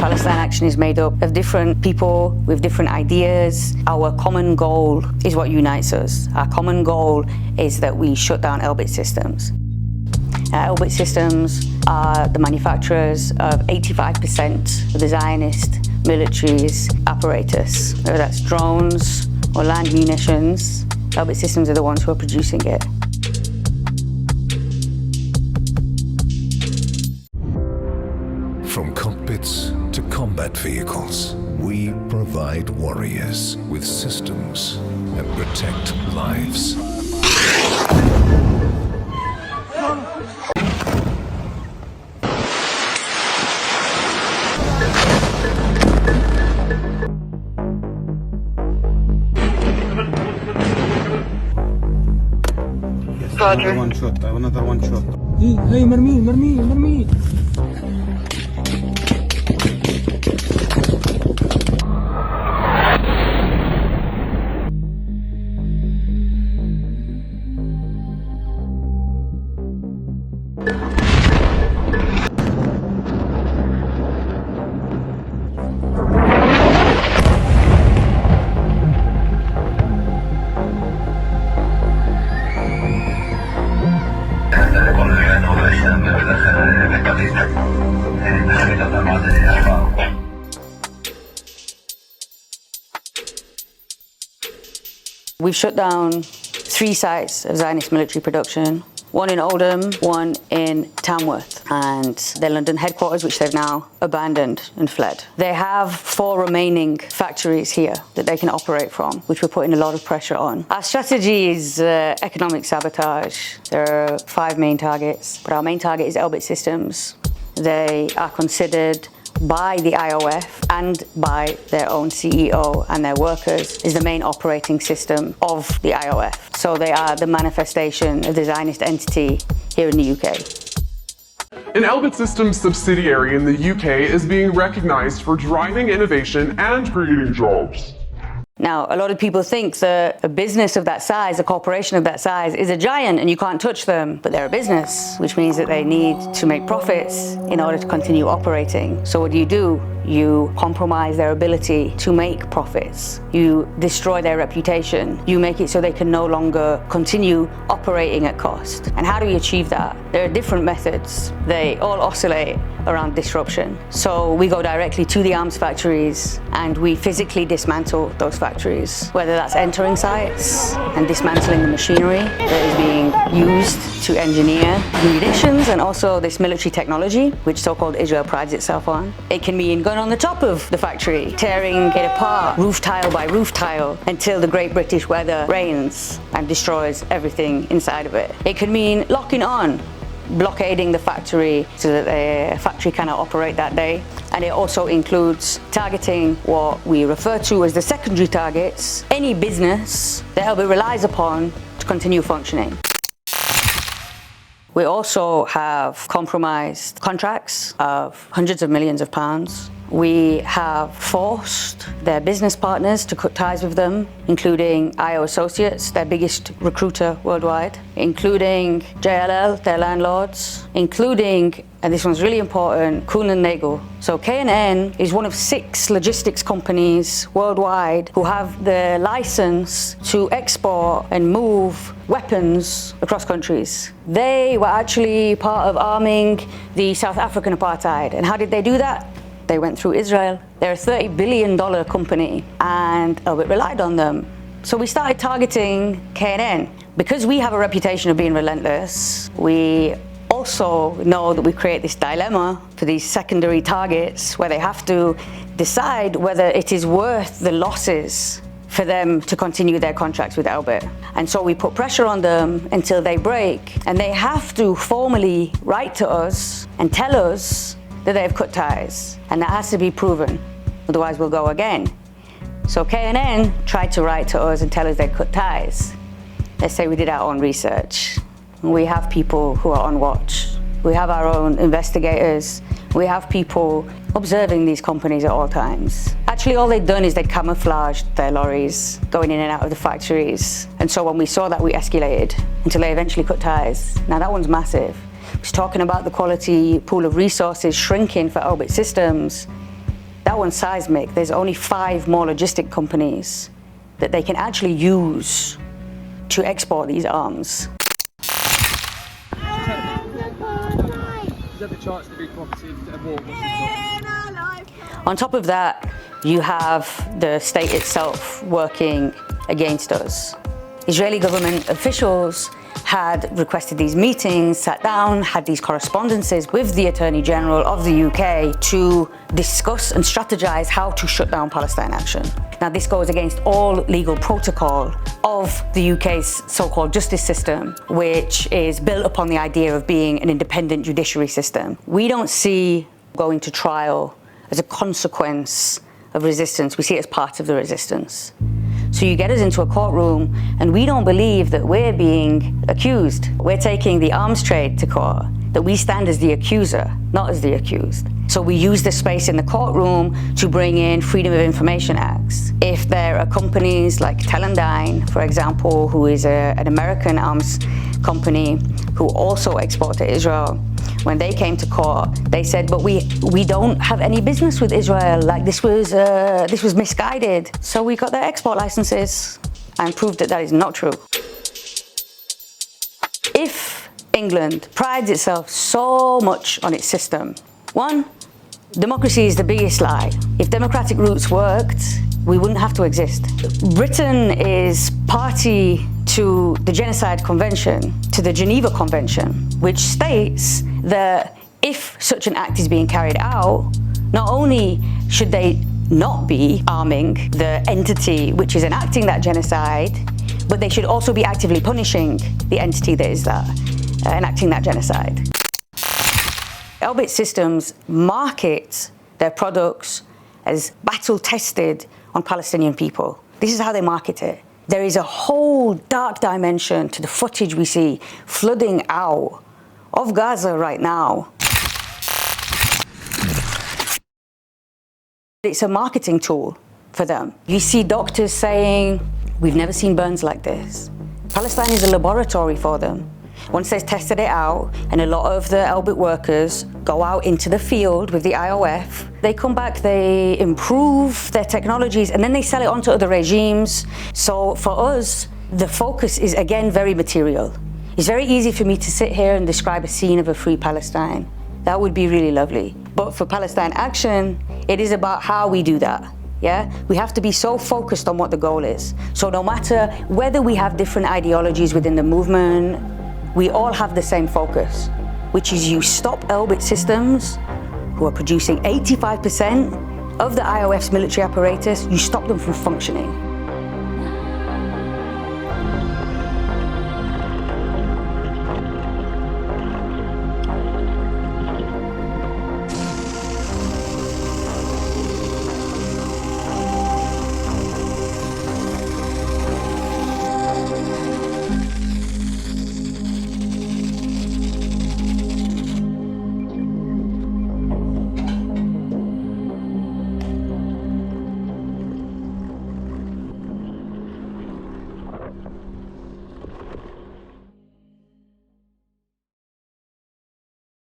Palestine Action is made up of different people with different ideas. Our common goal is what unites us. Our common goal is that we shut down Elbit Systems. Elbit Systems are the manufacturers of 85% of the Zionist military's apparatus. Whether that's drones or land munitions, Elbit Systems are the ones who are producing it. From cockpits to combat vehicles, we provide warriors with systems that protect lives. Roger. One shot. I have another one shot. Hey, مرمي. We've shut down 3 sites of Zionist military production, one in Oldham, one in Tamworth, and their London headquarters, which they've now abandoned and fled. They have 4 remaining factories here that they can operate from, which we're putting a lot of pressure on. Our strategy is economic sabotage. There are 5 main targets, but our main target is Elbit Systems. They are considered by the IOF and by their own CEO and their workers is the main operating system of the IOF. So they are the manifestation of the Zionist entity here in the UK. An Elbit Systems subsidiary in the UK is being recognised for driving innovation and creating jobs. Now, a lot of people think that a business of that size, a corporation of that size, is a giant and you can't touch them, but they're a business, which means that they need to make profits in order to continue operating. So what do? You compromise their ability to make profits. You destroy their reputation. You make it so they can no longer continue operating at cost. And how do we achieve that? There are different methods. They all oscillate around disruption. So we go directly to the arms factories and we physically dismantle those factories, whether that's entering sites and dismantling the machinery that is being used to engineer munitions and also this military technology, which so-called Israel prides itself on. It can mean going on the top of the factory, tearing it apart, roof tile by roof tile, until the great British weather rains and destroys everything inside of it. It could mean locking on, blockading the factory so that the factory cannot operate that day. And it also includes targeting what we refer to as the secondary targets, any business that Elbit relies upon to continue functioning. We also have compromised contracts of hundreds of millions of pounds. We have forced their business partners to cut ties with them, including IO Associates, their biggest recruiter worldwide, including JLL, their landlords, including, and this one's really important, Kuhn and Nagel. So K&N is one of 6 logistics companies worldwide who have the license to export and move weapons across countries. They were actually part of arming the South African apartheid. And how did they do that? They went through Israel. They're a $30 billion company and Elbit relied on them. So we started targeting K&N. Because we have a reputation of being relentless, we also know that we create this dilemma for these secondary targets where they have to decide whether it is worth the losses for them to continue their contracts with Elbit. And so we put pressure on them until they break, and they have to formally write to us and tell us that they've cut ties, and that has to be proven, otherwise we'll go again. So K&N tried to write to us and tell us they cut ties. Let's say we did our own research. We have people who are on watch. We have our own investigators. We have people observing these companies at all times. Actually, all they'd done is they'd camouflaged their lorries going in and out of the factories. And so when we saw that, we escalated until they eventually cut ties. Now that one's massive. It's talking about the quality pool of resources shrinking for Elbit Systems. That one's seismic. There's only 5 more logistic companies that they can actually use to export these arms. On top of that, you have the state itself working against us. Israeli government officials had requested these meetings, sat down, had these correspondences with the Attorney General of the UK to discuss and strategize how to shut down Palestine Action. Now, this goes against all legal protocol of the UK's so-called justice system, which is built upon the idea of being an independent judiciary system. We don't see going to trial as a consequence of resistance. We see it as part of the resistance. So you get us into a courtroom and we don't believe that we're being accused. We're taking the arms trade to court, that we stand as the accuser, not as the accused. So we use the space in the courtroom to bring in Freedom of Information Acts. If there are companies like Teledyne, for example, who is an American arms company who also export to Israel, when they came to court, they said, but we don't have any business with Israel. Like this was misguided. So we got their export licenses and proved that that is not true. If England prides itself so much on its system, one, democracy is the biggest lie. If democratic roots worked, we wouldn't have to exist. Britain is party to the Genocide Convention, to the Geneva Convention, which states that if such an act is being carried out, not only should they not be arming the entity which is enacting that genocide, but they should also be actively punishing the entity that is enacting that genocide. Elbit Systems market their products as battle-tested on Palestinian people. This is how they market it. There is a whole dark dimension to the footage we see flooding out of Gaza right now. It's a marketing tool for them. You see doctors saying, we've never seen burns like this. Palestine is a laboratory for them. Once they've tested it out, and a lot of the Elbit workers go out into the field with the IOF, they come back, they improve their technologies, and then they sell it on to other regimes. So for us, the focus is again very material. It's very easy for me to sit here and describe a scene of a free Palestine. That would be really lovely. But for Palestine Action, it is about how we do that. Yeah, we have to be so focused on what the goal is. So no matter whether we have different ideologies within the movement, we all have the same focus, which is you stop Elbit Systems, who are producing 85% of the IOF's military apparatus, you stop them from functioning.